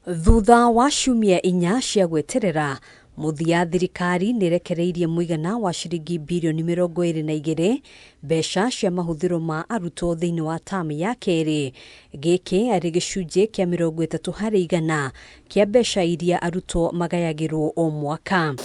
Thutha wa ciumia 4 cia gweterera, muthia thirikari nirekereirie muigana wa ciringi birioni 22 mbeca cia mahuthiro ma arutwo thiini wa tamu ya keri. Giki ari gicunje kia 30% kia mbeca iria arutwo magayagirwo o mwaka.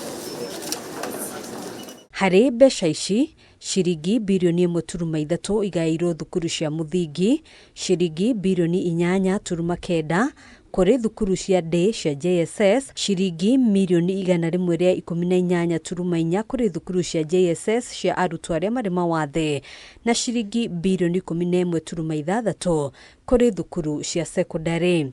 Hari mbeca ici, ciringi birioni 1.3 igairwo thukuru cia muthingi, ciringi birioni 8.9 kuri thukuru cia day cia JSS, ciringi milioni 118.4 kuri thukuru cia JSS cia arutwo aria mari mawathe, na ciringi birioni 11.6 kuri thukuru cia secondary.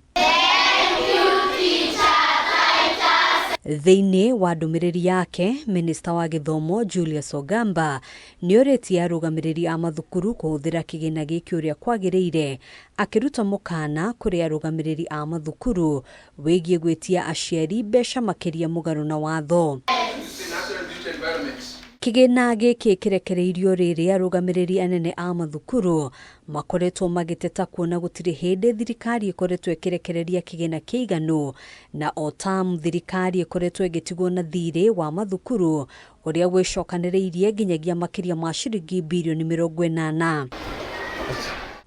Thiini wa ndumiriri yake, Minista wa Githomo Julius Ogamba nioritie arugamiriri a mathukuru kuhuthira kigina giki uria kwagiriire, akiruta mukana kuri arugamiriri a mathukuru wigie gwitia aciari mbeca makiria mugaru na watho. Kigina giki kirekereirio riri arugamiriri anene a mathukuru makoretwo magiteta kuona gutiri hindi thirikari ikoretwo ikirekereria kigina kiiganu, na o tamu thirikari ikoretwo igitigwo na thiri wa mathukuru uria gwicokaniriirie nginyagia makiria ma ciringi birioni 80.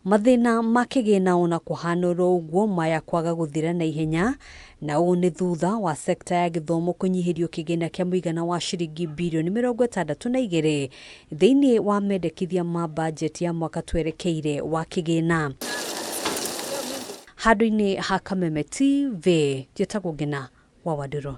Mathina makigina ona kuhana uguo maya kwaga guthira na ihenya, na ni thutha wa sekta ya githomo kunyihirio kigina kia muigana wa ciringi birioni 62 thiini wa mendekithia ma budget ya mwaka twerekeire wa kigina. Handu-ini ha Kameme TV, njitagwo Ngina wa Wadiro.